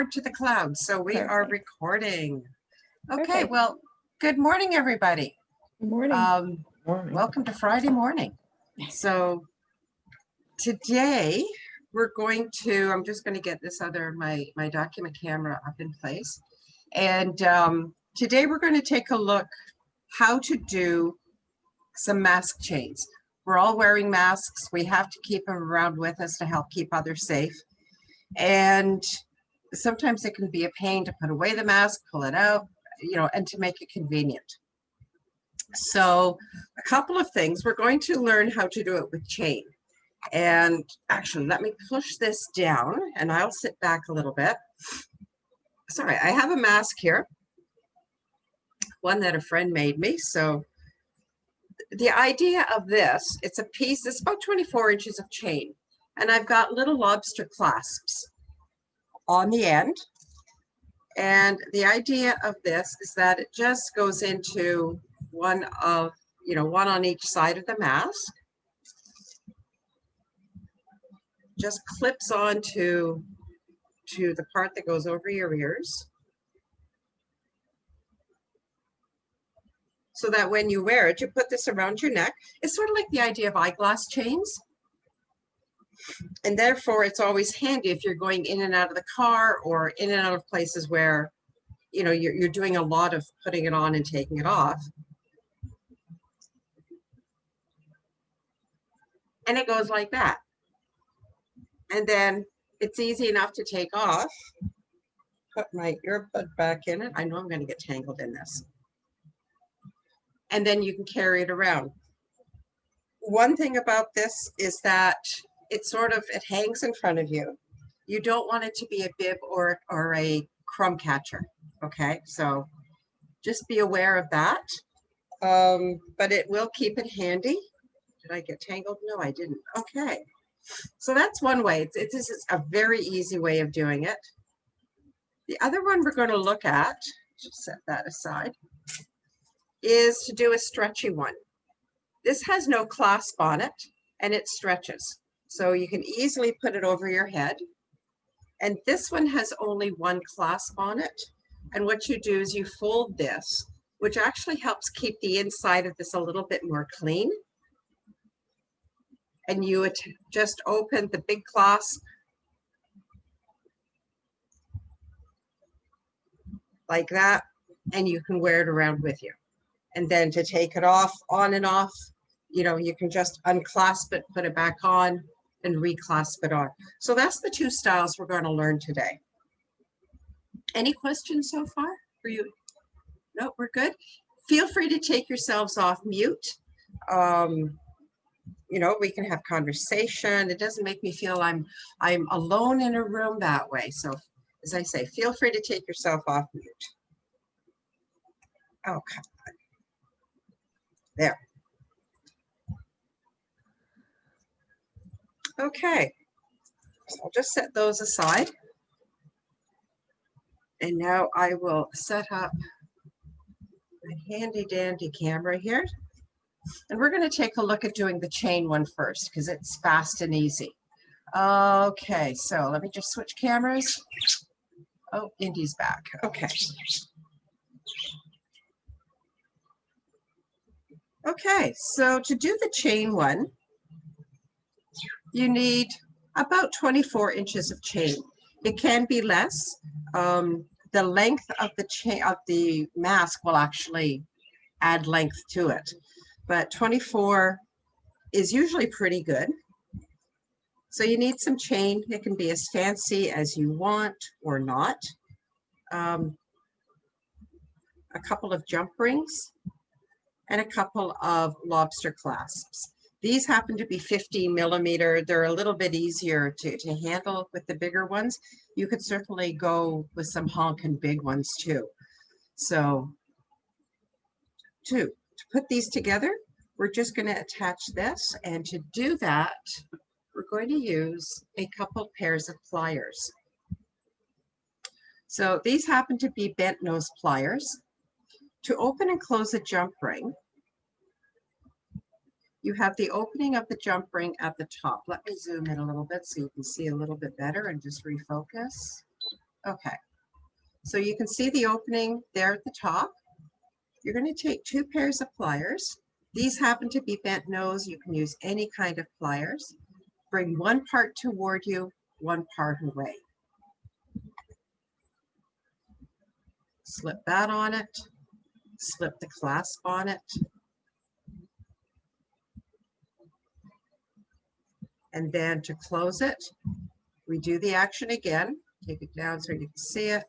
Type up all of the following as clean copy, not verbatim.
To the clouds. So we are Perfect. recording. Okay, Perfect. well, good morning, everybody. Good morning. Welcome to Friday morning. So today we're going to, I'm just going to get this my document camera up in place. And today we're going to take a look how to do some mask chains. We're all wearing masks. We have to keep them around with us to help keep others safe. And sometimes it can be a pain to put away the mask, pull it out, and to make it convenient. So a couple of things. We're going to learn how to do it with chain. And actually, let me push this down and I'll sit back a little bit. Sorry, I have a mask here, one that a friend made me. So the idea of this, it's a piece, it's about 24 inches of chain. And I've got little lobster clasps on the end. And the idea of this is that it just goes into one on each side of the mask. Just clips onto the part that goes over your ears. So that when you wear it, you put this around your neck. It's sort of like the idea of eyeglass chains. And therefore, it's always handy if you're going in and out of the car or in and out of places where, you're doing a lot of putting it on and taking it off. And it goes like that. And then it's easy enough to take off. Put my earbud back in it. I know I'm going to get tangled in this. And then you can carry it around. One thing about this is that it hangs in front of you. You don't want it to be a bib or a crumb catcher. Okay, so just be aware of that. But it will keep it handy. Did I get tangled? No, I didn't. Okay, so that's one way. This is a very easy way of doing it. The other one we're going to look at, just set that aside, is to do a stretchy one. This has no clasp on it and it stretches. So you can easily put it over your head. And this one has only one clasp on it. And what you do is you fold this, which actually helps keep the inside of this a little bit more clean. And you just open the big clasp like that, and you can wear it around with you. And then to take it off, on and off, you can just unclasp it, put it back on, and reclasp it on. So that's the two styles we're going to learn today. Any questions so far for you? No, we're good. Feel free to take yourselves off mute. We can have conversation. It doesn't make me feel I'm alone in a room that way. So as I say, feel free to take yourself off mute. Okay. There. Okay, so I'll just set those aside. And now I will set up my handy dandy camera here. And we're going to take a look at doing the chain one first because it's fast and easy. Okay, so let me just switch cameras. Oh, Indy's back. Okay. Okay, so to do the chain one, you need about 24 inches of chain. It can be less. The length of the chain of the mask will actually add length to it, but 24 is usually pretty good. So you need some chain. It can be as fancy as you want or not. A couple of jump rings and a couple of lobster clasps. These happen to be 15 millimeter. They're a little bit easier to handle with the bigger ones. You could certainly go with some honkin' big ones too. So to put these together, we're just going to attach this. And to do that, we're going to use a couple pairs of pliers. So these happen to be bent nose pliers. To open and close a jump ring, you have the opening of the jump ring at the top. Let me zoom in a little bit so you can see a little bit better and just refocus. Okay, so you can see the opening there at the top. You're going to take 2 pairs of pliers. These happen to be bent nose. You can use any kind of pliers. Bring one part toward you, one part away. Slip that on it. Slip the clasp on it. And then to close it, we do the action again. Take it down so you can see it.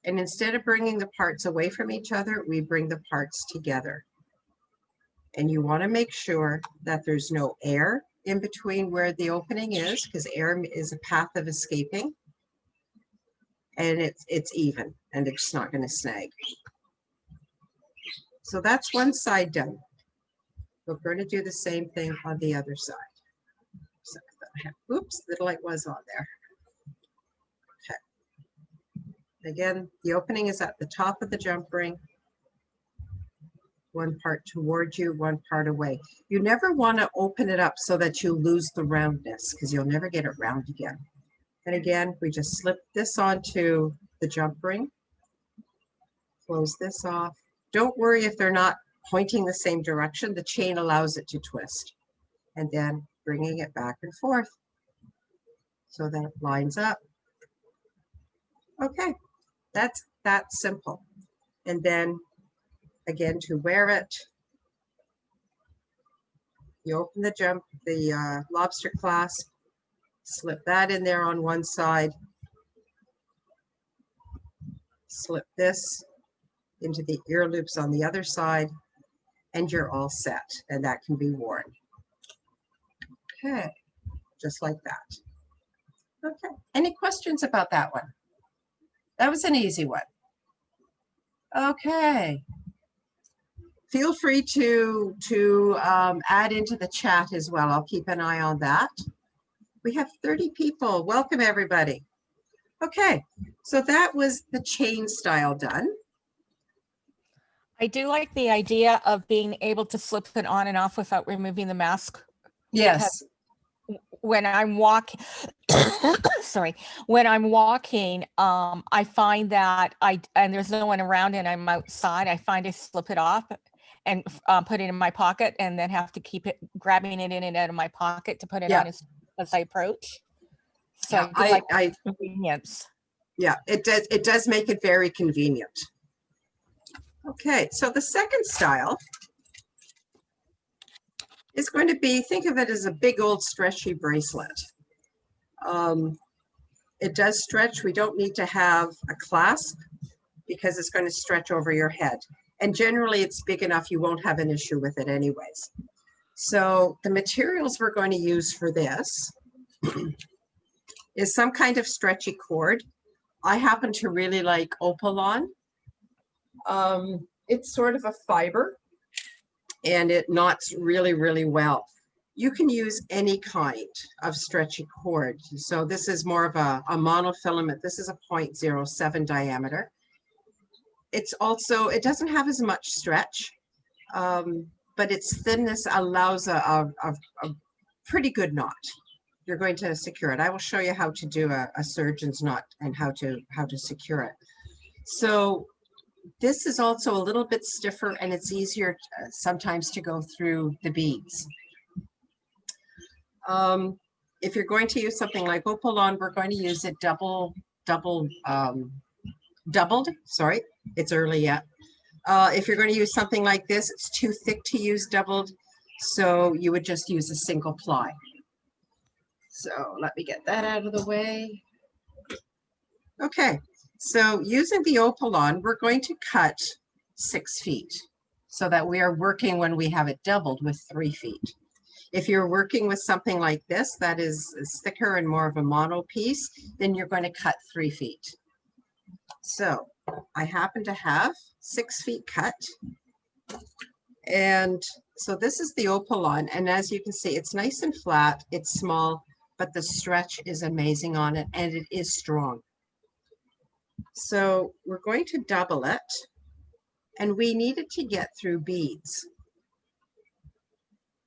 And instead of bringing the parts away from each other, we bring the parts together. And you want to make sure that there's no air in between where the opening is, because air is a path of escaping. And it's even, and it's not going to snag. So that's one side done. We're going to do the same thing on the other side. So, oops, the light was on there. Okay. Again, the opening is at the top of the jump ring. One part towards you, one part away. You never want to open it up so that you lose the roundness, because you'll never get it round again. And again, we just slip this onto the jump ring. Close this off. Don't worry if they're not pointing the same direction. The chain allows it to twist. And then bringing it back and forth so that it lines up. Okay, that's that simple. And then again, to wear it, you open the lobster clasp, slip that in there on one side, slip this into the ear loops on the other side, and you're all set, and that can be worn. Okay, just like that. Okay, any questions about that one? That was an easy one. Okay. Feel free to add into the chat as well. I'll keep an eye on that. We have 30 people. Welcome, everybody. Okay, so that was the chain style done. I do like the idea of being able to slip it on and off without removing the mask. Yes. When I'm walking, sorry, when I'm walking, I find that and there's no one around and I'm outside, I find I slip it off and put it in my pocket and then have to keep it, grabbing it in and out of my pocket to put it on as I approach. So yeah, I like convenience. Yeah, it does make it very convenient. Okay, so the second style is going to be, think of it as a big old stretchy bracelet. It does stretch. We don't need to have a clasp because it's going to stretch over your head. And generally it's big enough you won't have an issue with it anyways. So the materials we're going to use for this is some kind of stretchy cord. I happen to really like Opalon. It's sort of a fiber and it knots really, really well. You can use any kind of stretchy cord. So this is more of a monofilament. This is a 0.07 diameter. It's also, it doesn't have as much stretch, but its thinness allows a pretty good knot. You're going to secure it. I will show you how to do a surgeon's knot and how to secure it. So this is also a little bit stiffer and it's easier sometimes to go through the beads. If you're going to use something like Opalon, we're going to use it doubled. Sorry, it's early yet. If you're going to use something like this, it's too thick to use doubled, so you would just use a single ply. So let me get that out of the way. Okay, so using the Opalon, we're going to cut 6 feet so that we are working when we have it doubled with 3 feet. If you're working with something like this that is thicker and more of a mono piece, then you're going to cut 3 feet. So I happen to have 6 feet cut. And so this is the Opalon. And as you can see, it's nice and flat. It's small, but the stretch is amazing on it and it is strong. So we're going to double it and we need it to get through beads,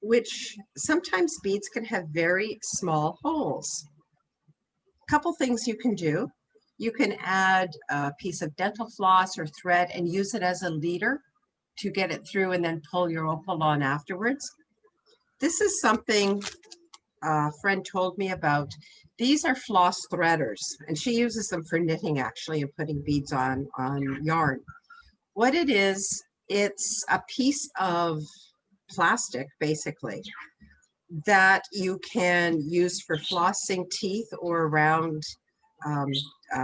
which sometimes beads can have very small holes. A couple things you can do. You can add a piece of dental floss or thread and use it as a leader to get it through and then pull your opal on afterwards. This is something a friend told me about. These are floss threaders, and she uses them for knitting actually and putting beads on yarn. What it is, it's a piece of plastic basically that you can use for flossing teeth or around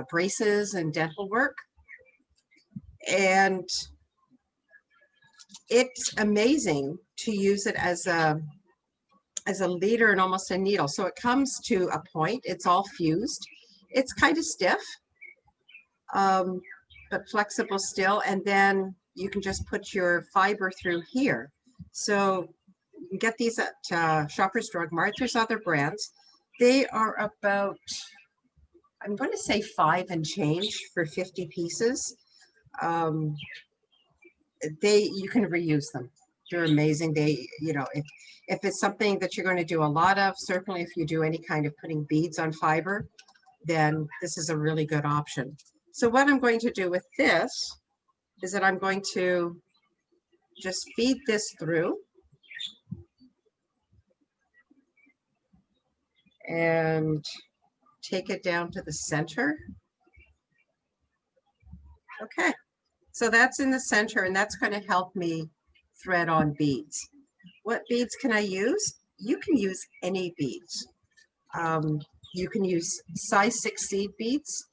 braces and dental work. And it's amazing to use it as a leader and almost a needle. So it comes to a point, it's all fused. It's kind of stiff, but flexible still. And then you can just put your fiber through here. So you can get these at Shoppers Drug Mart. There's other brands. They are about, I'm going to say 5 and change for 50 pieces. You can reuse them. They're amazing. They, you know, if it's something that you're going to do a lot of, certainly if you do any kind of putting beads on fiber, then this is a really good option. So what I'm going to do with this is that I'm going to just feed this through and take it down to the center. Okay, so that's in the center, and that's going to help me thread on beads. What beads can I use? You can use any beads. You can use size 6 seed beads.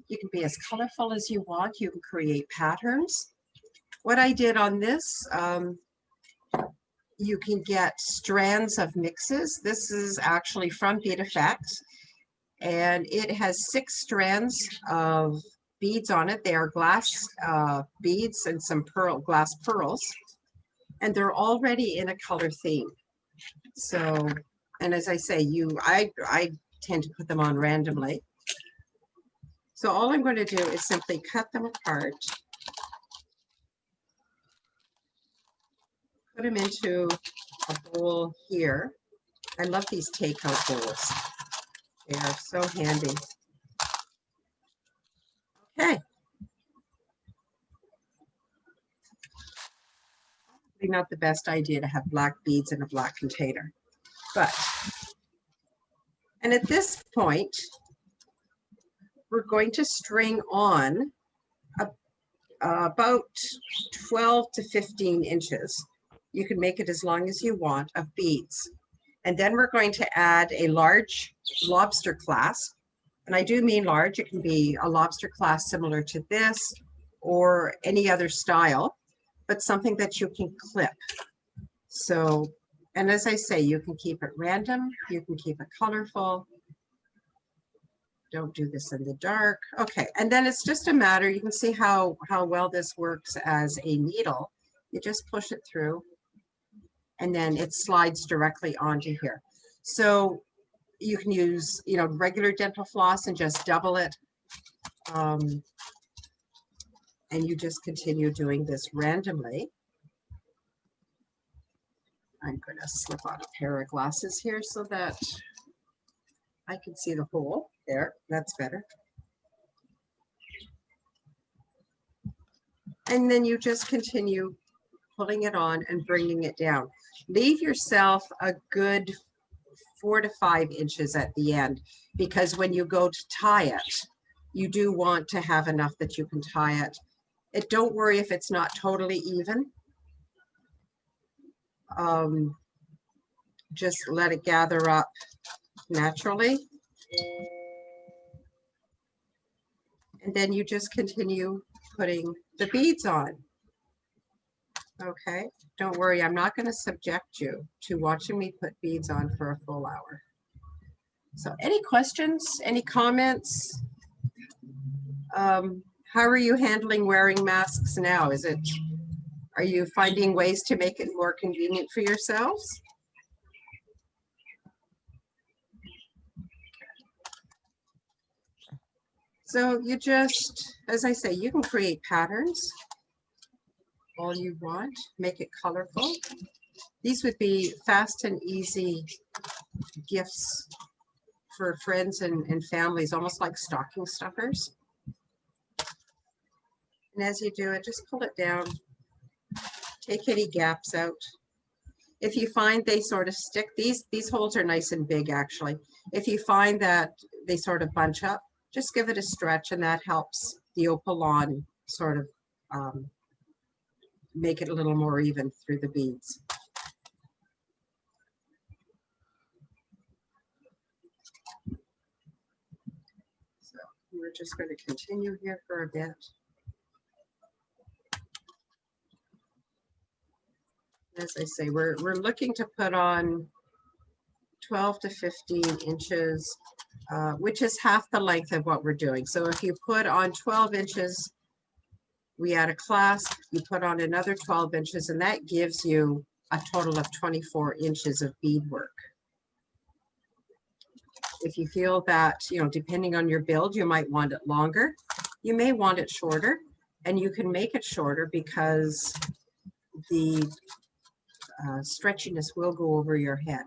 You can be as colorful as you want. You can create patterns. What I did on this, you can get strands of mixes. This is actually from Bead Effects, and it has 6 strands of beads on it. They are glass beads and some glass pearls, and they're already in a color theme. So, and as I say, I tend to put them on randomly. So all I'm going to do is simply cut them apart, put them into a bowl here. I love these takeout bowls. They are so handy. Okay. Probably not the best idea to have black beads in a black container, but, and at this point, we're going to string on about 12 to 15 inches. You can make it as long as you want of beads. And then we're going to add a large lobster clasp. And I do mean large. It can be a lobster clasp similar to this or any other style, but something that you can clip. So, and as I say, you can keep it random. You can keep it colorful. Don't do this in the dark. Okay, and then it's just a matter, you can see how well this works as a needle. You just push it through and then it slides directly onto here. So you can use, you know, regular dental floss and just double it. And you just continue doing this randomly. I'm going to slip on a pair of glasses here so that I can see the hole. There, that's better. And then you just continue pulling it on and bringing it down. Leave yourself a good 4 to 5 inches at the end, because when you go to tie it, you do want to have enough that you can tie it. Don't worry if it's not totally even. Just let it gather up naturally. And then you just continue putting the beads on. Okay, don't worry, I'm not going to subject you to watching me put beads on for a full hour. So any questions, any comments? How are you handling wearing masks now? Are you finding ways to make it more convenient for yourselves? So you just, as I say, you can create patterns all you want, make it colorful. These would be fast and easy gifts for friends and families, almost like stocking stuffers. And as you do it, just pull it down, take any gaps out. If you find they sort of stick, these holes are nice and big actually. If you find that they sort of bunch up, just give it a stretch, and that helps the opalon sort of make it a little more even through the beads. So we're just going to continue here for a bit. As I say, we're looking to put on 12 to 15 inches, which is half the length of what we're doing. So if you put on 12 inches, we add a clasp, you put on another 12 inches, and that gives you a total of 24 inches of beadwork. If you feel that, you know, depending on your build, you might want it longer, you may want it shorter, and you can make it shorter because the stretchiness will go over your head.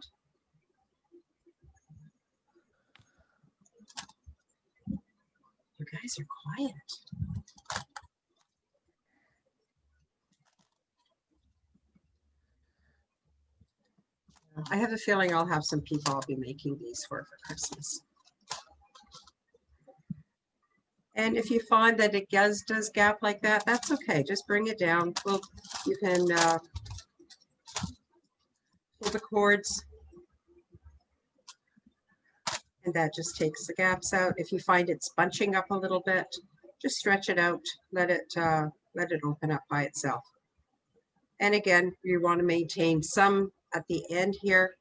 You guys are quiet. I have a feeling I'll have some people I'll be making these for Christmas. And if you find that it does gap like that, that's okay. Just bring it down. Well, you can pull the cords, and that just takes the gaps out. If you find it's bunching up a little bit, just stretch it out. Let it open up by itself. And again, you want to maintain some at the end here.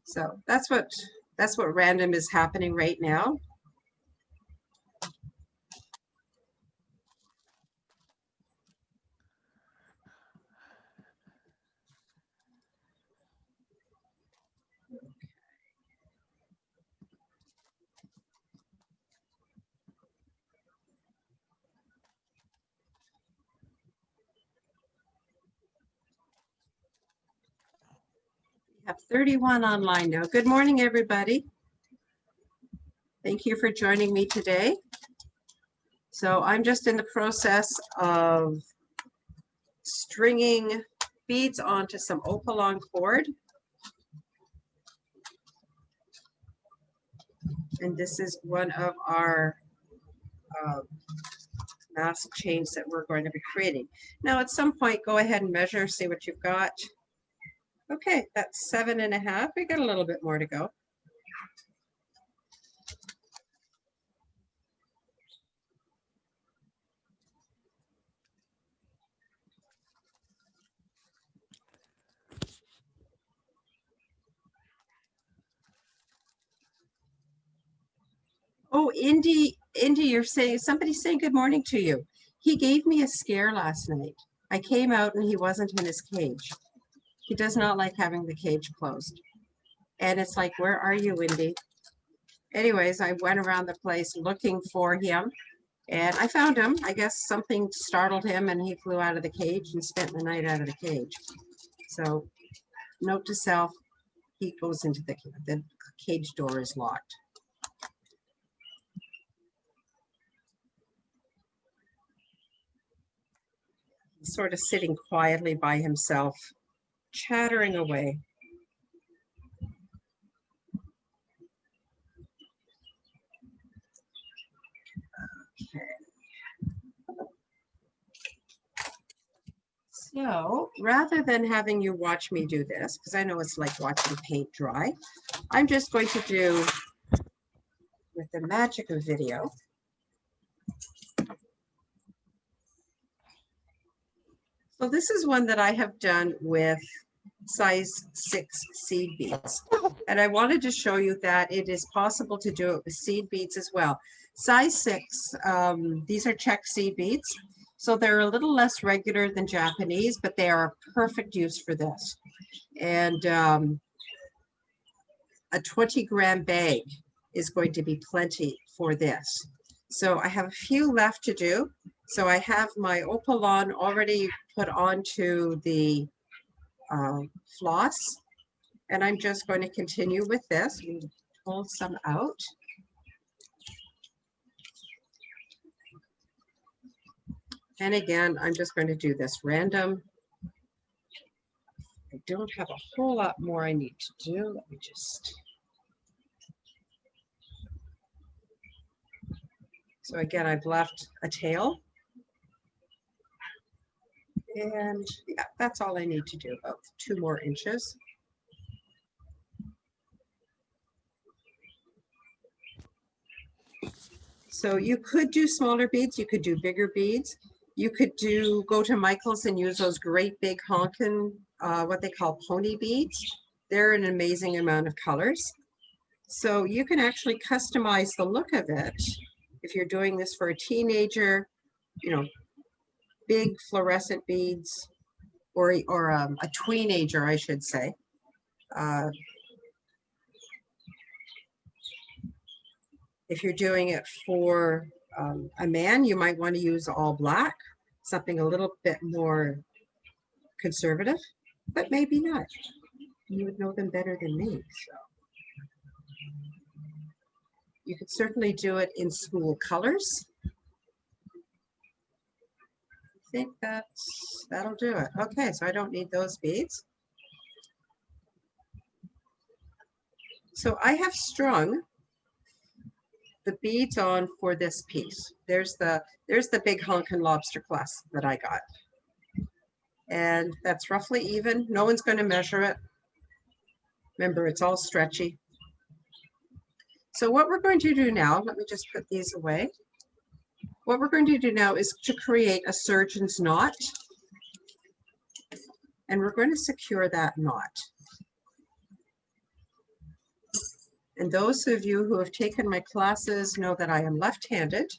So that's what random is happening right now. We have 31 online now. Good morning, everybody. Thank you for joining me today. So I'm just in the process of stringing beads onto some opalon cord. And this is one of our mask chains that we're going to be creating. Now at some point, go ahead and measure, see what you've got. Okay, that's 7.5. We got a little bit more to go. Oh, Indy, you're saying, somebody's saying good morning to you. He gave me a scare last night. I came out and he wasn't in his cage. He does not like having the cage closed. And it's like, where are you, Indy? Anyways, I went around the place looking for him and I found him. I guess something startled him and he flew out of the cage and spent the night out of the cage. So note to self, he goes into the cage door is locked. He's sort of sitting quietly by himself, chattering away. Okay. So rather than having you watch me do this, because I know it's like watching paint dry, I'm just going to do, with the magic of video, so this is one that I have done with size 6 seed beads. And I wanted to show you that it is possible to do it with seed beads as well. Size 6, these are check seed beads. So they're a little less regular than Japanese, but they are a perfect use for this. And a 20-gram bag is going to be plenty for this. So I have a few left to do. So I have my opalon already put onto the floss, and I'm just going to continue with this. pull some out. And again, I'm just going to do this random. I don't have a whole lot more I need to do. Let me just. So again, I've left a tail. And yeah, that's all I need to do, about 2 more inches. So you could do smaller beads, you could do bigger beads. You could go to Michael's and use those great big honkin', what they call pony beads. They're an amazing amount of colors. So you can actually customize the look of it. If you're doing this for a teenager, you know, big fluorescent beads, or a tweenager, I should say. If you're doing it for a man, you might want to use all black, something a little bit more conservative, but maybe not. You would know them better than me. So you could certainly do it in school colors. I think that'll do it. Okay, so I don't need those beads. So I have strung the beads on for this piece. There's the big honkin' lobster class that I got. And that's roughly even. No one's going to measure it. Remember, it's all stretchy. So what we're going to do now, let me just put these away. What we're going to do now is to create a surgeon's knot. And we're going to secure that knot. And those of you who have taken my classes know that I am left-handed.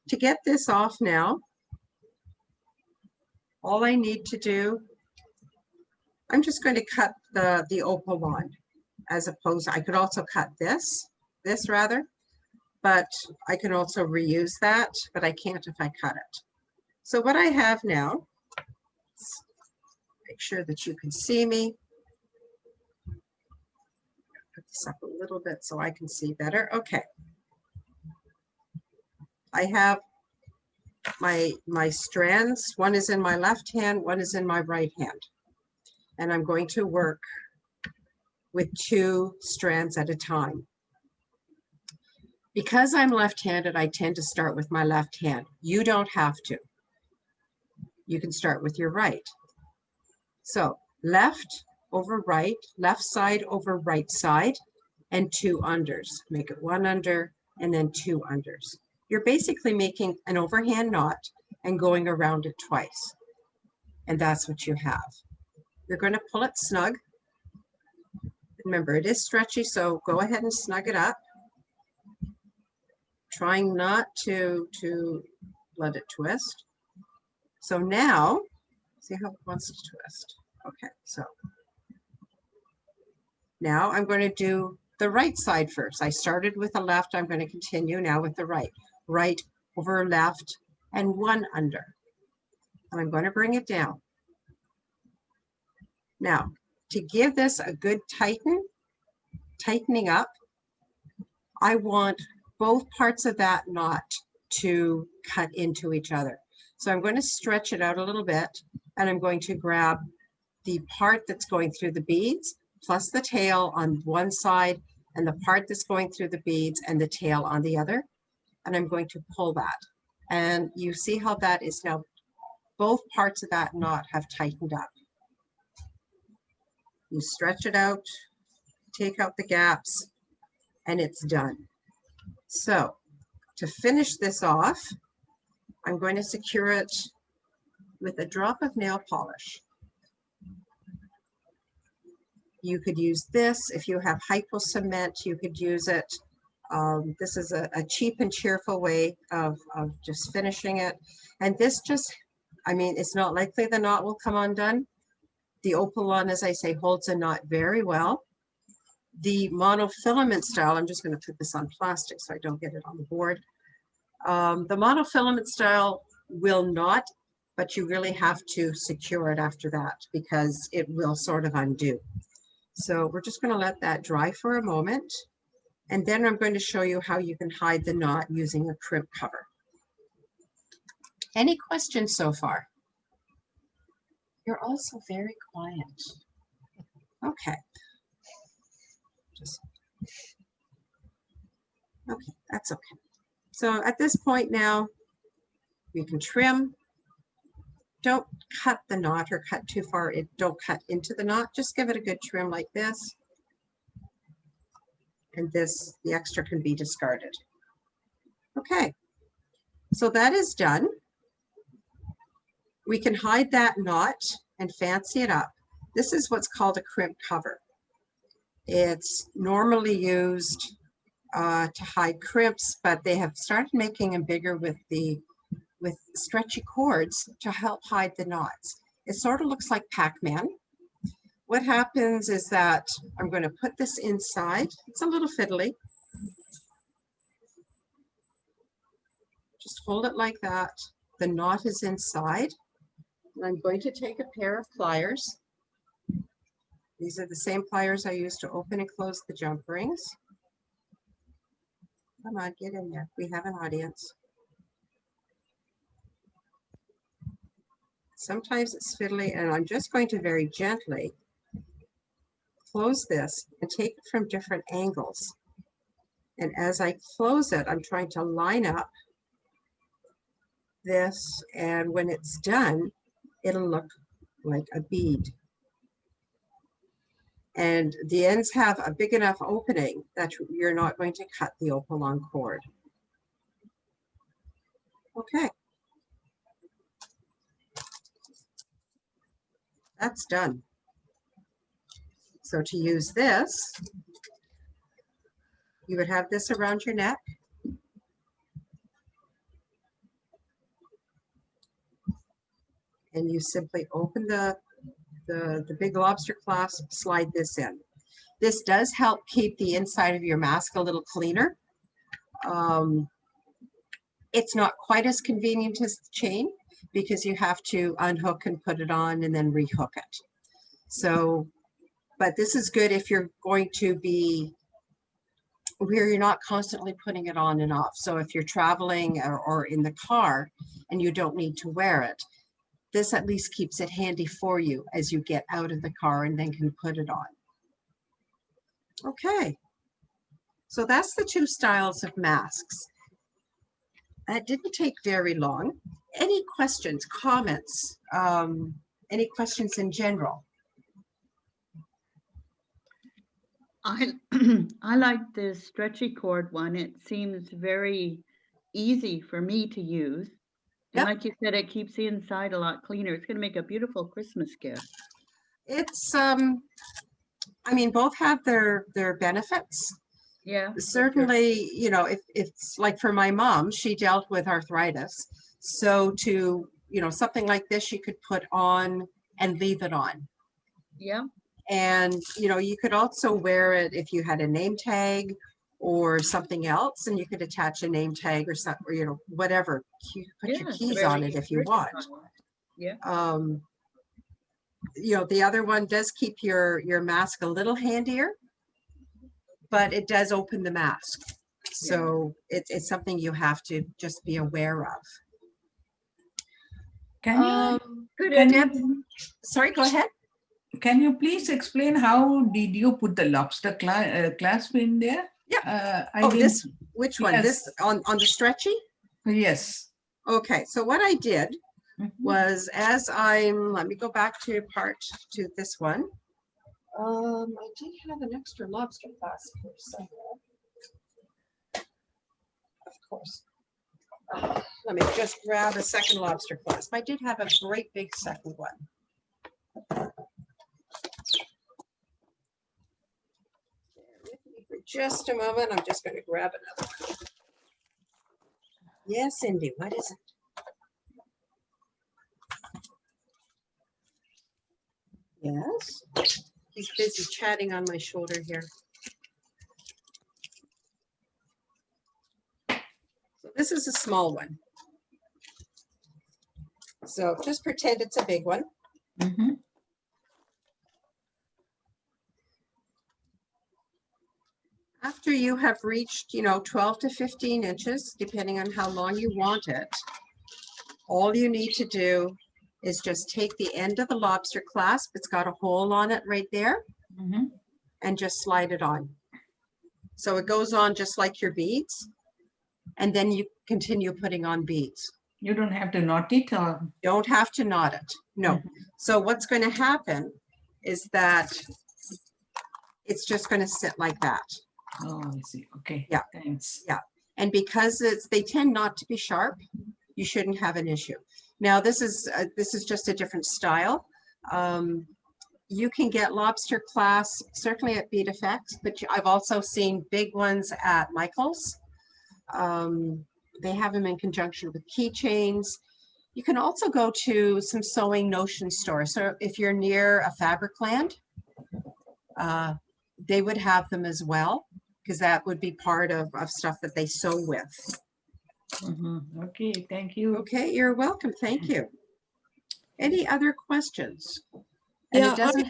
To get this off now, all I need to do, I'm just going to cut the opal wand, as opposed, I could also cut this rather, but I can also reuse that, but I can't if I cut it. So what I have now, make sure that you can see me. Put this up a little bit so I can see better. Okay. I have my strands. One is in my left hand, one is in my right hand. And I'm going to work with 2 strands at a time. Because I'm left-handed, I tend to start with my left hand. You don't have to. You can start with your right. So left over right, left side over right side, and 2 unders. Make it 1 under and then 2 unders. You're basically making an overhand knot and going around it twice. And that's what you have. You're going to pull it snug. Remember, it is stretchy, so go ahead and snug it up. Trying not to let it twist. So now, see how it wants to twist. Okay, so now I'm going to do the right side first. I started with the left, I'm going to continue now with the right. Right over left and 1 under. And I'm going to bring it down. Now, to give this a good tightening up, I want both parts of that knot to cut into each other. So I'm going to stretch it out a little bit, and I'm going to grab the part that's going through the beads plus the tail on one side and the part that's going through the beads and the tail on the other. And I'm going to pull that. And you see how that is now, both parts of that knot have tightened up. You stretch it out, take out the gaps, and it's done. So to finish this off, I'm going to secure it with a drop of nail polish. You could use this. If you have hypo cement, you could use it. This is a cheap and cheerful way of just finishing it. And this just, I mean, it's not likely the knot will come undone. The opal one, as I say, holds a knot very well. The monofilament style, I'm just going to put this on plastic so I don't get it on the board. The monofilament style will not, but you really have to secure it after that because it will sort of undo. So we're just going to let that dry for a moment. And then I'm going to show you how you can hide the knot using a crimp cover. Any questions so far? You're also very quiet. Okay. Okay, that's okay. So at this point now, you can trim. Don't cut the knot or cut too far. Don't cut into the knot. Just give it a good trim like this. And this, the extra can be discarded. Okay, so that is done. We can hide that knot and fancy it up. This is what's called a crimp cover. It's normally used to hide crimps, but they have started making them bigger with stretchy cords to help hide the knots. It sort of looks like Pac-Man. What happens is that I'm going to put this inside. It's a little fiddly. Just hold it like that. The knot is inside. And I'm going to take a pair of pliers. These are the same pliers I use to open and close the jump rings. Come on, get in there. We have an audience. Sometimes it's fiddly, and I'm just going to very gently close this and take it from different angles. And as I close it, I'm trying to line up this, and when it's done, it'll look like a bead. And the ends have a big enough opening that you're not going to cut the opalong cord. Okay. That's done. So to use this, you would have this around your neck. And you simply open the big lobster clasp, slide this in. This does help keep the inside of your mask a little cleaner. It's not quite as convenient as the chain because you have to unhook and put it on and then rehook it. So, but this is good if you're going to be where you're not constantly putting it on and off. So if you're traveling or in the car and you don't need to wear it, this at least keeps it handy for you as you get out of the car and then can put it on. Okay, so that's the two styles of masks. That didn't take very long. Any questions, comments, any questions in general? I like the stretchy cord one. It seems very easy for me to use. And Yep. like you said, it keeps the inside a lot cleaner. It's going to make a beautiful Christmas gift. It's, I mean, both have their benefits. Yeah. Certainly, you know, if it's like for my mom, she dealt with arthritis. So to, you know, something like this, you could put on and leave it on. Yeah. And, you know, you could also wear it if you had a name tag or something else, and you could attach a name tag or something, or, you know, whatever. You could put your keys on it if you want. Yeah. You know, the other one does keep your mask a little handier, but it does open the mask. So it's something you have to just be aware of. Sorry, go ahead. Can you please explain how did you put the lobster clasp in there? Yeah. This, which one? Yes. This on the stretchy? Yes. Okay, so what I did was let me go back to this one. I did have an extra lobster clasp here somewhere. Of course. Let me just grab a second lobster clasp. I did have a great big second one. For just a moment, I'm just going to grab another one. Yes, Cindy, what is it? Yes, he's busy chatting on my shoulder here. So this is a small one. So just pretend it's a big one. After you have reached, 12 to 15 inches, depending on how long you want it, all you need to do is just take the end of the lobster clasp. It's got a hole on it right there, Mhm. and just slide it on. So it goes on just like your beads, and then you continue putting on beads. You don't have to knot it or? Don't have to knot it. No. Mhm. So what's going to happen is that it's just going to sit like that. Oh, I see. Okay. Yeah. Thanks. Yeah. And because they tend not to be sharp, you shouldn't have an issue. Now this is just a different style. You can get lobster clasp certainly at Bead Effect, but I've also seen big ones at Michael's. They have them in conjunction with keychains. You can also go to some sewing notion stores. So if you're near a Fabricland, they would have them as well, because that would be part of stuff that they sew with. Mhm. Okay, thank you. Okay, you're welcome. Thank you. Any other questions? And Yeah, it doesn't,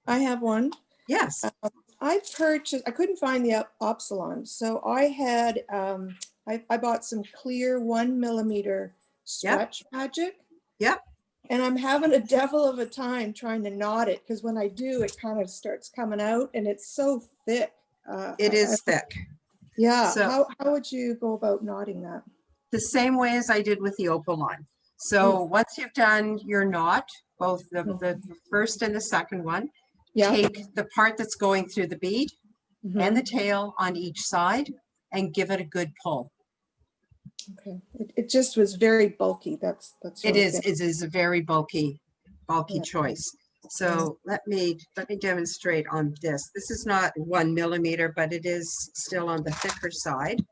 I have one. yes. I couldn't find the Opsilon. So I had, I bought some clear 1 millimeter stretch magic. Yep. And I'm having a devil of a time trying to knot it, because when I do, it kind of starts coming out and it's so thick. It is thick. Yeah. So- How would you go about knotting that? The same way as I did with the Opalon. So once you've done your knot, both the first and the second one, Yeah. take the part that's going through the bead Mhm. and the tail on each side and give it a good pull. Okay. It just was very bulky. That's the It only is, thing. it is a very bulky Yeah. choice. So let me demonstrate on this. This is not 1 millimeter, but it is still on the thicker side.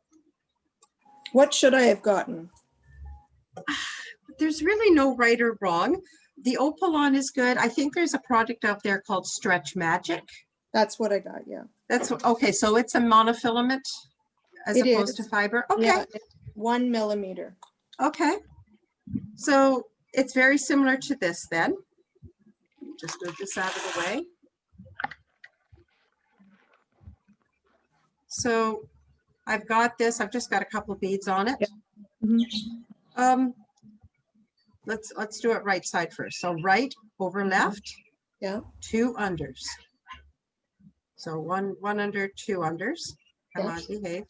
What should I have gotten? There's really no right or wrong. The Opalon is good. I think there's a product out there called Stretch Magic. That's what I got. Yeah. Okay, so it's a monofilament as It opposed to is. fiber. Okay, Yeah. 1 millimeter. okay. So it's very similar to this then. Just move this out of the way. So I've got this. I've just got a couple of beads on it. Mhm. Let's do it right side first. So right over left, Yeah. 2 unders. So one under, 2 unders. Come Yeah. on, behave.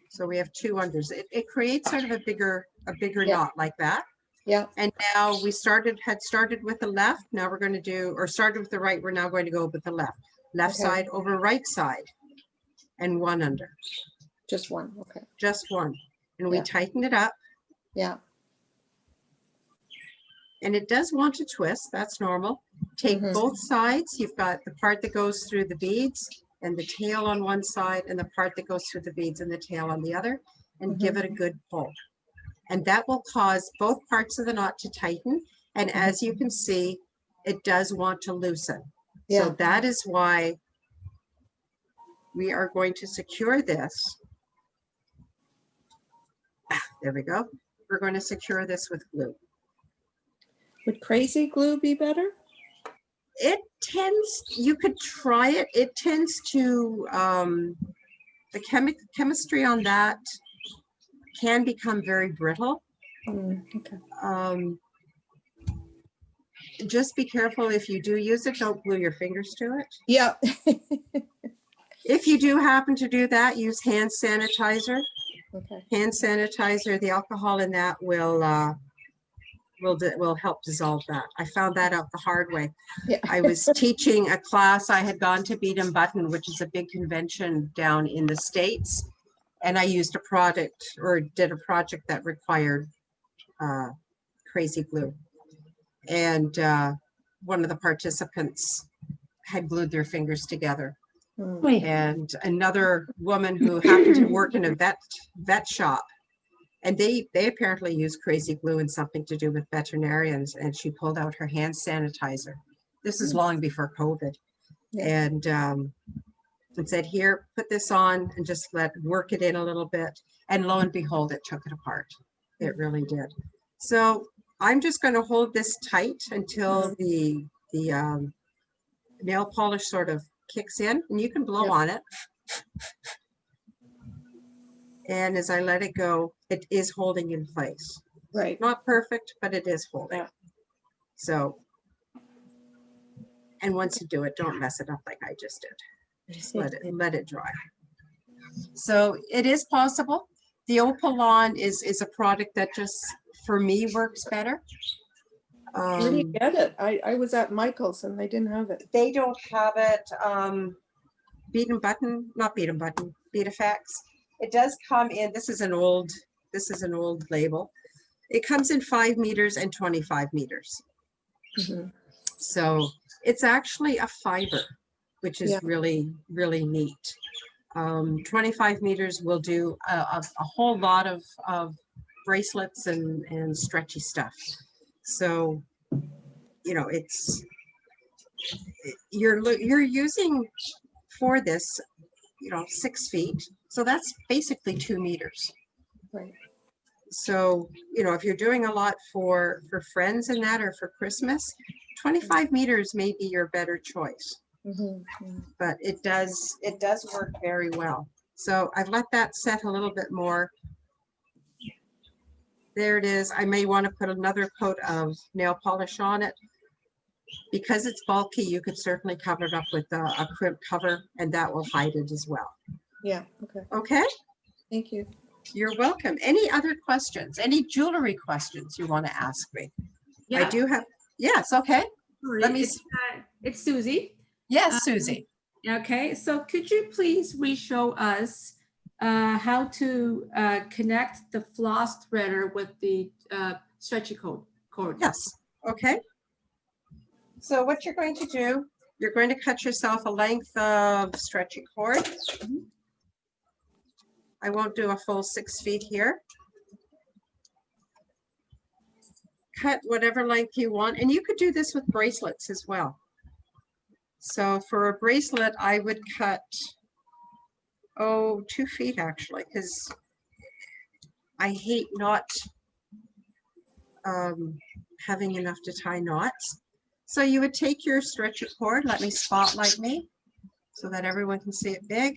So we have 2 unders. It creates sort of a bigger Yeah. knot like that. Yeah. And now we had started with the left. Now we're going to do, or started with the right. We're now going to go with the left. Left Okay. side over right side, and 1 under. Just one. Okay. Just 1. And we Yeah. tighten it up. Yeah. And it does want to twist. That's normal. Take Mhm. both sides. You've got the part that goes through the beads and the tail on one side, and the part that goes through the beads and the tail on the other, and give it a good pull. And that will cause both parts of the knot to tighten. And as you can see, it does want to loosen. So Yeah. that is why we are going to secure this. There we go. We're going to secure this with glue. Would crazy glue be better? It tends, you could try it. It tends to, the chemistry on that can become very brittle. Okay. Just be careful if you do use it, don't glue your fingers to it. Yeah. If you do happen to do that, use hand sanitizer. Okay. Hand sanitizer, the alcohol in that will help dissolve that. I found that out the hard way. Yeah. I was teaching a class. I had gone to Beat 'em Button, which is a big convention down in the States. And I used a product, or did a project that required crazy glue. And one of the participants had glued their fingers together. Mm. And another woman who happened to work in a vet shop, and they apparently use crazy glue and something to do with veterinarians, and she pulled out her hand sanitizer. This is long before COVID. Yeah. And said, here, put this on and just work it in a little bit. And lo and behold, it took it apart. It really did. So I'm just going to hold this tight until the nail polish sort of kicks in, and you can blow Yep. on it. And as I let it go, it is holding in place. Right. Not perfect, but it is holding. Yeah. So, and once you do it, don't mess it up like I just did. Just let it dry. So it is possible. The Opalon is a product that just, for me, works better. Where do you get it? I was at Michael's and they didn't have it. They don't have it. Beat and Button, not Beat and Button, Betafx. It does come in. This is an old label. It comes in 5 meters and 25 meters. Mhm. So it's actually a fiber, which is Yeah. really, really neat. 25 meters will do a whole lot of bracelets and stretchy stuff. So, you know, you're using for this, you know, 6 feet. So that's basically 2 meters. Right. So, you know, if you're doing a lot for friends and that, or for Christmas, 25 meters may be your better choice. Mhm, mhm. But it does work very well. So I've let that set a little bit more. There it is. I may want to put another coat of nail polish on it. Because it's bulky, you could certainly cover it up with a crimp cover, and that will hide it as well. Yeah. Okay. Okay, Thank you. you're welcome. Any other questions? Any jewelry questions you want to ask me? I Yeah, do have, yes, okay. sorry, let me it's Susie. Yes, Susie. Okay, so could you please re-show us how to connect the floss threader with the stretchy cord? Yes, okay. So what you're going to do, you're going to cut yourself a length of stretchy cord. I won't do a full 6 feet here. Cut whatever length you want, and you could do this with bracelets as well. So for a bracelet, I would cut, 2 feet actually, because I hate not having enough to tie knots. So you would take your stretchy cord, let me spotlight me so that everyone can see it big.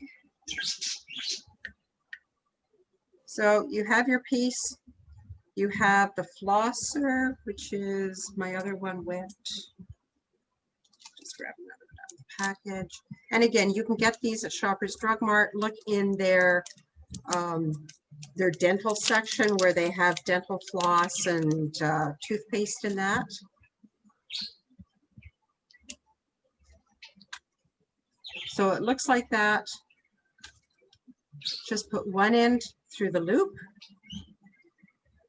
So you have your piece, you have the flosser, which is my other one went. Just grab another package. And again, you can get these at Shoppers Drug Mart. Look in their dental section where they have dental floss and toothpaste in that. So it looks like that. Just put one end through the loop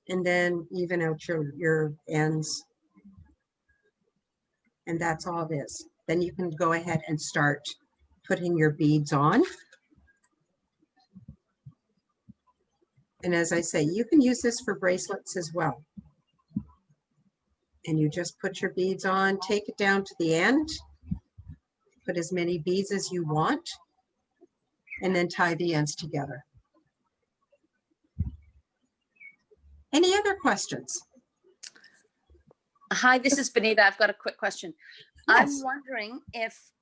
and then even out your ends. And that's all it is. Then you can go ahead and start putting your beads on. And as I say, you can use this for bracelets as well. And you just put your beads on, take it down to the end, put as many beads as you want, and then tie the ends together. Any other questions? Hi, this is Benita. I've got a quick question. Yes. I'm wondering if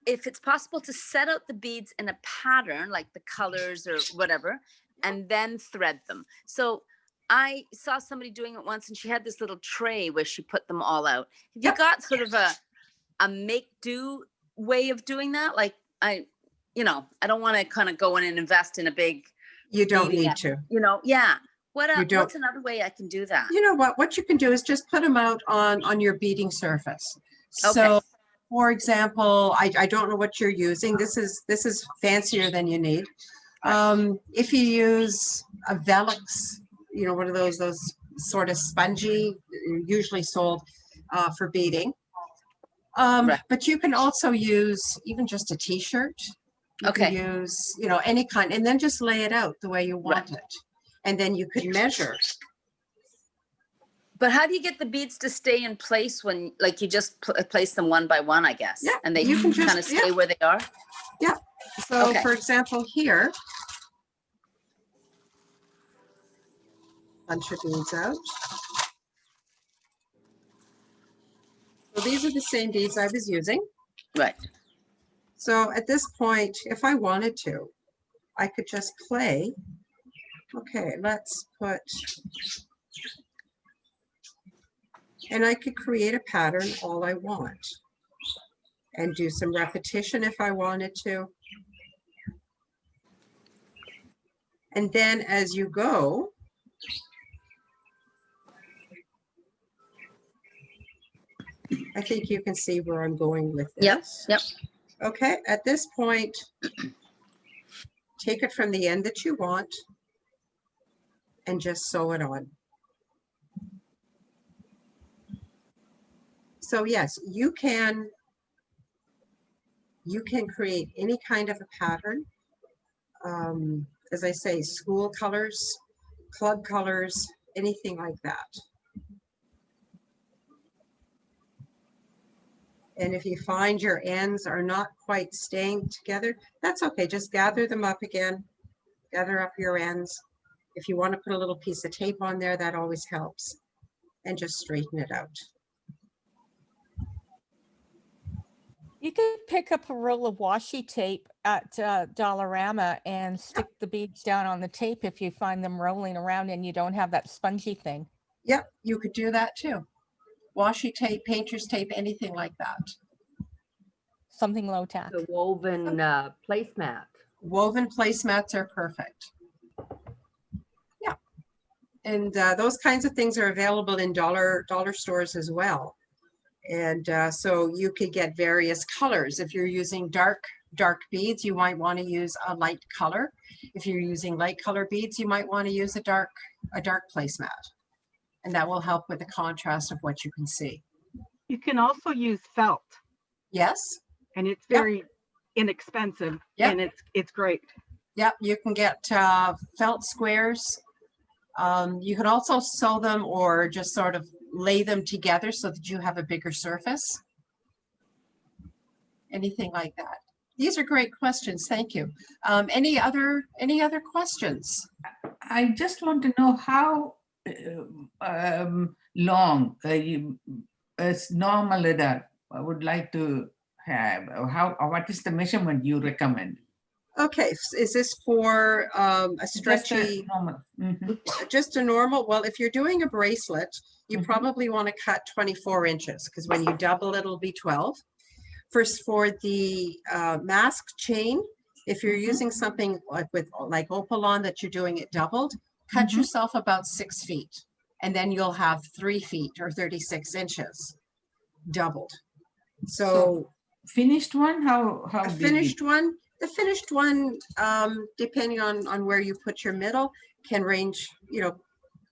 it's possible to set out the beads in a pattern, like the colors or whatever, and then thread them. So I saw somebody doing it once, and she had this little tray where she put them all out. Have you got sort of a make-do way of doing that? Like I don't want to kind of go in and invest in a big. You don't need to. Yeah. What's don't. another way I can do that? You know what you can do is just put them out on your beading surface. Okay. So for example, I don't know what you're using. This is fancier than you need. If you use a Velux, one of those sort of spongy, usually sold for beading. Right. But you can also use even just a t-shirt. You can use, any kind, and then just lay it out the way you want it. And then you could measure. But how do you get the beads to stay in place when, like, you just place them one by one, I guess? Yeah, and they you can kind of just- stay where they are? Yeah. So Okay. for example, here, bunch of beads out. So these are the same beads I was using. Right. So at this point, if I wanted to, I could just play. Okay, let's put, and I could create a pattern all I want and do some repetition if I wanted to. And then as you go, I think you can see where I'm going with this. Yep. Okay, at this point, take it from the end that you want and just sew it on. So yes, you can create any kind of a pattern. As I say, school colors, club colors, anything like that. And if you find your ends are not quite staying together, that's okay. Just gather them up again, gather up your ends. If you want to put a little piece of tape on there, that always helps. And just straighten it out. You could pick up a roll of washi tape at Dollarama and stick the beads down on the tape if you find them rolling around and you don't have that spongy thing. Yep, you could do that too. Washi tape, painter's tape, anything like that. Something low tack. The woven placemat. Woven placemats are perfect. Yeah, and those kinds of things are available in dollar stores as well. And so you could get various colors. If you're using dark beads, you might want to use a light color. If you're using light color beads, you might want to use a dark placemat. And that will help with the contrast of what you can see. You can also use felt. Yes. And it's very inexpensive. Yep. And it's great. Yep, you can get felt squares. You can also sew them or just sort of lay them together so that you have a bigger surface. Anything like that. These are great questions. Thank you. Any other questions? I just want to know how long as normal adult I would like to have. What is the measurement you recommend? Okay, is this for a stretchy? Just a normal. Just a normal. Well, if you're doing a bracelet, you probably want to cut 24 inches because when you double, it'll be 12. First, for the mask chain, if you're using something like Opalon that you're doing it doubled, cut yourself about 6 feet, and then you'll have 3 feet or 36 inches doubled. So finished one, how a finished one. The finished one, depending on where you put your middle, can range,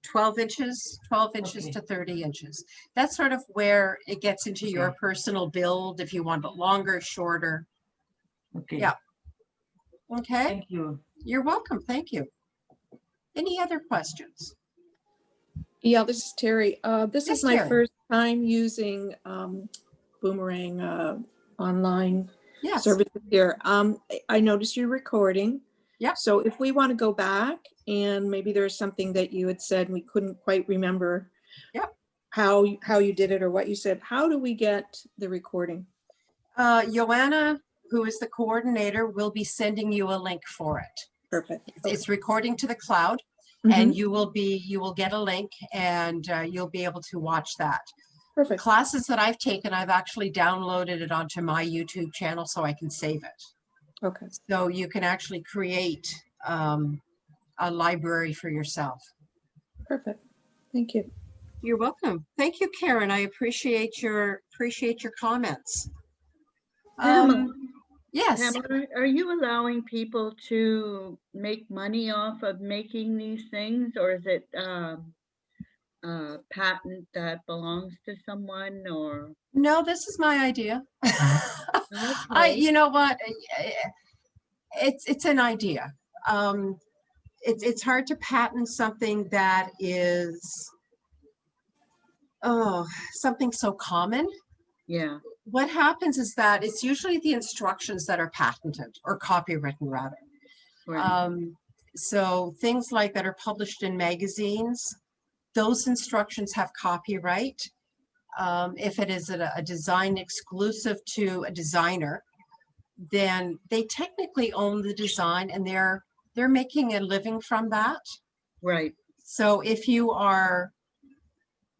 12 inches to 30 inches. That's sort of where it gets into your personal build, if you want it longer, shorter. Okay. Yeah. Okay. Thank you. You're welcome. Thank you. Any other questions? Yeah, this is Terry. This Yes, is my Terry. first time using Boomerang online Yes. services here. I noticed you're recording. Yeah. So if we want to go back and maybe there's something that you had said and we couldn't quite remember how you did it or what you said, how do we get the recording? Joanna, who is the coordinator, will be sending you a link for it. Perfect. It's recording to the cloud, and you will get a link, and you'll be able to watch that. Perfect. Classes that I've taken, I've actually downloaded it onto my YouTube channel so I can save it. Okay. So you can actually create a library for yourself. Perfect. Thank you. You're welcome. Thank you, Karen. I appreciate your comments. Pamela, Yes. Pamela, are you allowing people to make money off of making these things, or is it patent that belongs to someone, or? No, this is my idea. Okay. You know what? It's an idea. It's hard to patent something that is something so common. Yeah. What happens is that it's usually the instructions that are patented or copywritten rather. Right. So things like that are published in magazines, those instructions have copyright. if it is a design exclusive to a designer, then they technically own the design and they're making a living from that. Right. So if you are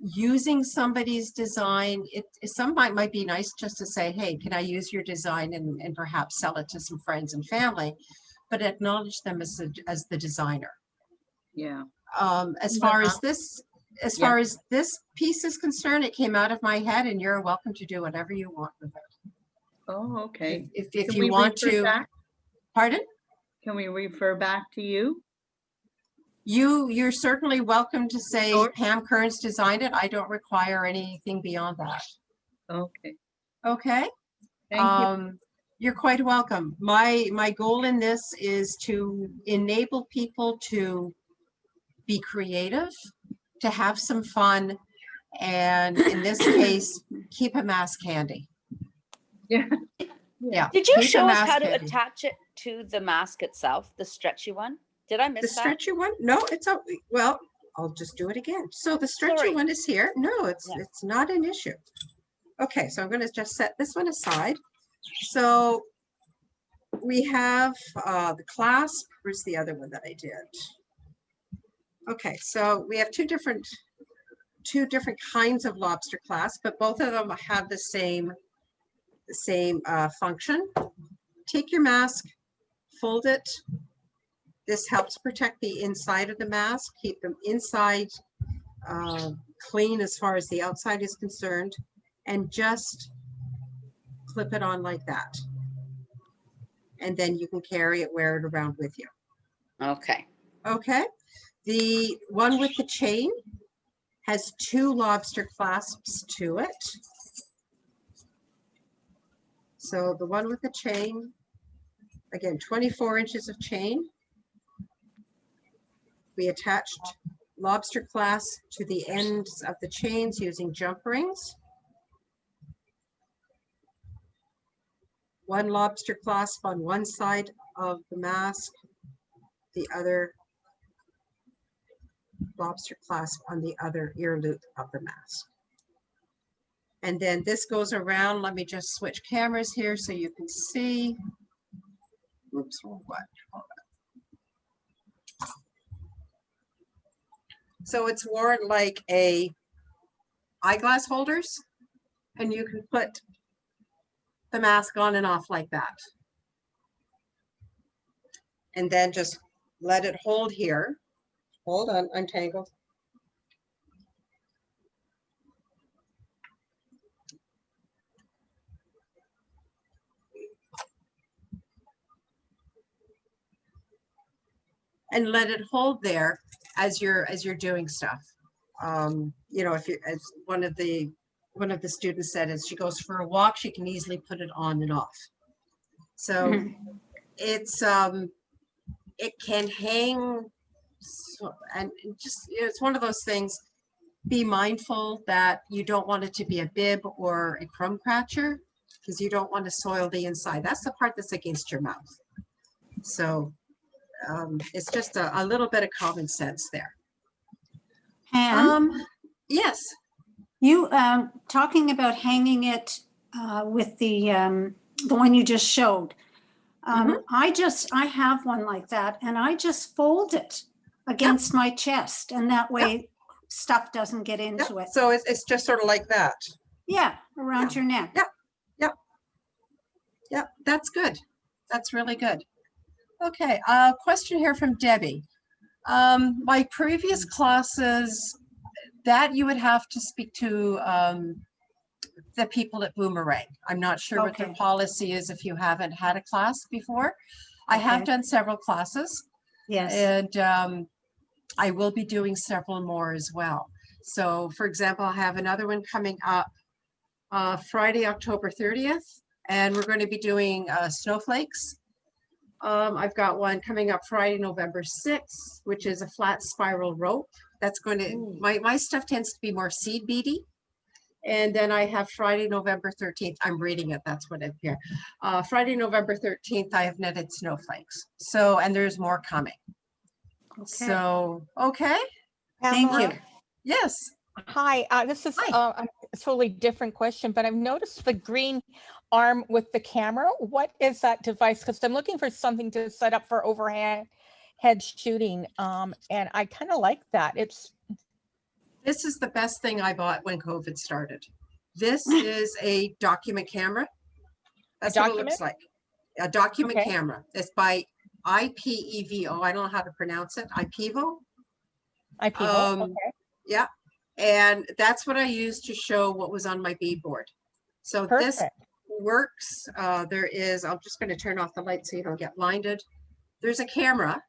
using somebody's design, some might be nice just to say, hey, can I use your design and perhaps sell it to some friends and family, but acknowledge them as the designer. Yeah. As far as Yeah. this piece is concerned, it came out of my head and you're welcome to do whatever you want with it. Oh, okay. If Can you we want refer to, back? pardon? Can we refer back to you? You're certainly welcome to say Sure. Pam Kearns designed it. I don't require anything beyond that. Okay. Okay. Thank you. You're quite welcome. My goal in this is to enable people to be creative, to have some fun, and in this case, keep a mask handy. Yeah. Yeah. Did you keep a show us mask how to handy. attach it to the mask itself, the stretchy one? Did I The miss that? stretchy one? No, well, I'll just do it again. So the stretchy Sorry. one is here. No, it's Yeah. it's not an issue. Okay, so I'm going to just set this one aside. So we have the clasp. Where's the other one that I did? Okay, so we have two different kinds of lobster clasp, but both of them have the same function. Take your mask, fold it. This helps protect the inside of the mask, keep them inside clean as far as the outside is concerned, and just clip it on like that. And then you can carry it, wear it around with you. Okay. Okay. The one with the chain has 2 lobster clasps to it. So the one with the chain, again, 24 inches of chain. We attached lobster clasp to the ends of the chains using jump rings. 1 lobster clasp on one side of the mask, the other lobster clasp on the other ear loop of the mask. And then this goes around. Let me just switch cameras here so you can see. Oops, what? Hold on. So it's worn like a eyeglass holders, and you can put the mask on and off like that. And then just let it hold here. Hold on, untangled. And let it hold there as you're doing stuff. You know, if you, as one of the students said, as she goes for a walk, she can easily put it on and off. So it's it can hang, and just, you know, it's one of those things. Be mindful that you don't want it to be a bib or a crumb catcher, because you don't want to soil the inside. That's the part that's against your mouth. So it's just a little bit of common sense there. Pam, Yes. you talking about hanging it with the one you just showed. I have one like that, and I just fold it against my chest, and that way stuff doesn't get into it. So it's just sort of like that. Yeah, around your neck. Yeah, that's good. That's really good. Okay, question here from Debbie. My previous classes, that you would have to speak to the people at Boomerang. I'm not sure what their policy is if you haven't had a class before. I have done several classes. Yes. And I will be doing several more as well. So for example, I have another one coming up Friday, October 30th, and we're going to be doing snowflakes. I've got one coming up Friday, November 6th, which is a flat spiral rope. That's going to, my stuff tends to be more seed beady. And then I have Friday, November 13th. I'm reading it. That's what I'm here. Friday, November 13th, I have netted snowflakes. So, and there's more coming. Okay. So, okay. Thank you. Yes. Hi, this is totally different question, but I've noticed the green arm with the camera. What is that device? Because I'm looking for something to set up for overhead head shooting. And I kind of like that. This is the best thing I bought when COVID started. This is a document camera. That's what it looks like. A document camera. It's by IPEVO. I don't know how to pronounce it. IPEVO. IPEVO. Okay. Yeah. And that's what I used to show what was on my beadboard. So this works. There is, I'm just going to turn off the light so you don't get blinded. There's a camera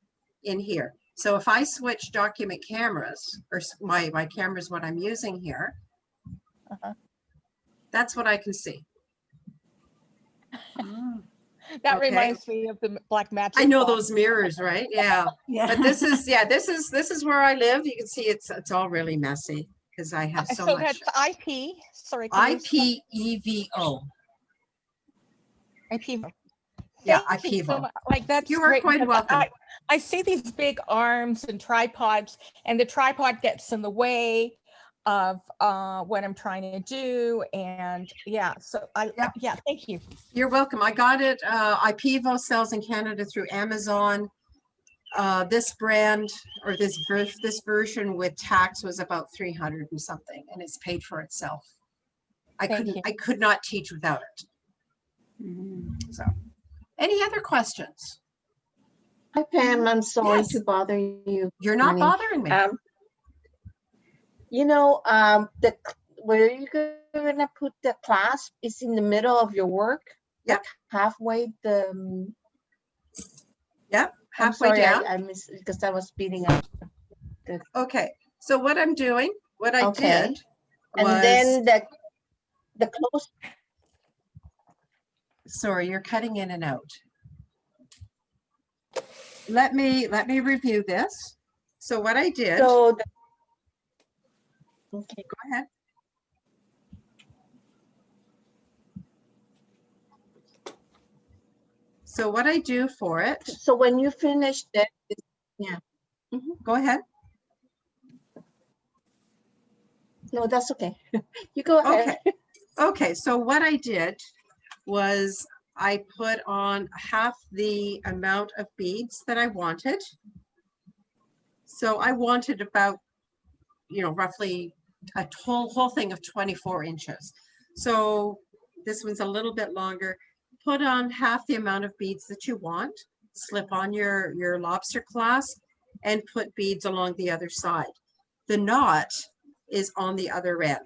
in here. So if I switch document cameras, or my camera is what I'm using here, that's what I can see. That reminds me of the Black Magic. I know box. those mirrors, right? Yeah. But this is this is where I live. You can see it's all really messy because I have so much. So that's IP. Sorry. IPEVO. IPEVO. Yeah, Thank you so IPEVO. much. Like that's You are great quite because welcome. I see these big arms and tripods, and the tripod gets in the way of what I'm trying to do. And yeah, so thank you. You're welcome. I got it. IPEVO sells in Canada through Amazon. This brand or this version with tax was about 300 and something, and it's paid for itself. I could not teach without it. So, any other questions? Hi Pam, I'm sorry to bother you. You're not bothering me. You know, where you're gonna put the clasp is in the middle of your work. Yep. Like halfway Halfway down. I missed because I was speeding up. Okay, so what I'm doing, what I did was, and then the close. Sorry, you're cutting in and out. Let me review this. So what I did. So okay, go ahead. So what I do for it. So when you finish that, Go ahead. No, that's okay. You go ahead. Okay. So what I did was I put on half the amount of beads that I wanted. So I wanted about, roughly a whole thing of 24 inches. So this one's a little bit longer. Put on half the amount of beads that you want, slip on your lobster clasp, and put beads along the other side. The knot is on the other end.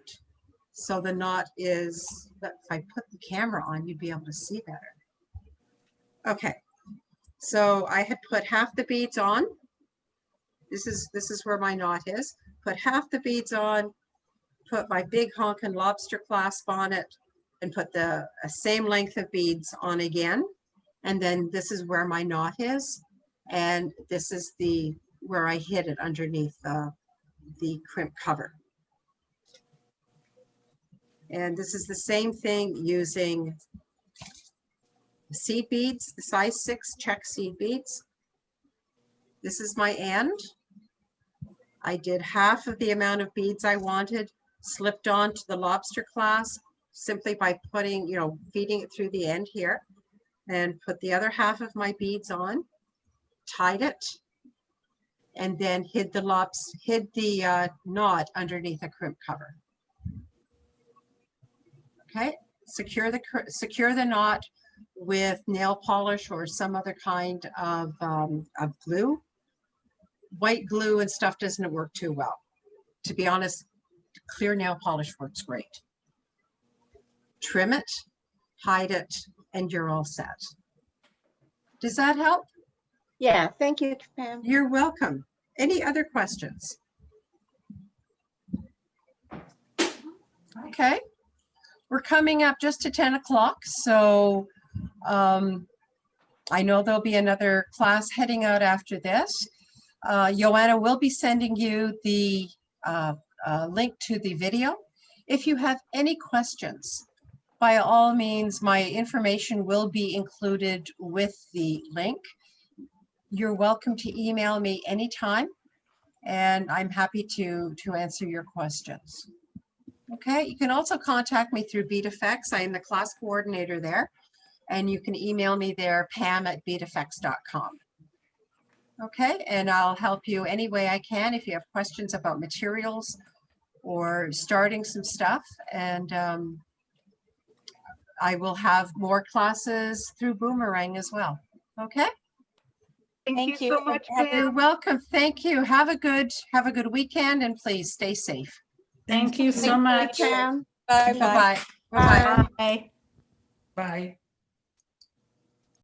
So the knot is, if I put the camera on, you'd be able to see better. Okay, so I had put half the beads on. This is where my knot is. Put half the beads on, put my big honkin' lobster clasp on it, and put the same length of beads on again. And then this is where my knot is. And this is where I hid it underneath the crimp cover. And this is the same thing using seed beads, the size 6 check seed beads. This is my end. I did half of the amount of beads I wanted, slipped onto the lobster clasp simply by putting, feeding it through the end here, and put the other half of my beads on, tied it, and then hid the knot underneath a crimp cover. Okay, secure the knot with nail polish or some other kind of glue. White glue and stuff doesn't work too well. To be honest, clear nail polish works great. Trim it, hide it, and you're all set. Does that help? Yeah, thank you, Pam. You're welcome. Any other questions? Okay. We're coming up just to 10 o'clock, so I know there'll be another class heading out after this. Joanna will be sending you the link to the video. If you have any questions, by all means, my information will be included with the link. You're welcome to email me anytime, and I'm happy to answer your questions. Okay, you can also contact me through Beat Effects. I am the class coordinator there. And you can email me there, pam@beateffects.com. Okay, and I'll help you any way I can if you have questions about materials or starting some stuff. And I will have more classes through Boomerang as well. Okay, Thank you so much, you're Pam. welcome. Thank you. Have a good weekend, and please stay safe. Thank you so much. Pam. Bye-bye. Bye-bye. Bye-bye. Bye. Bye.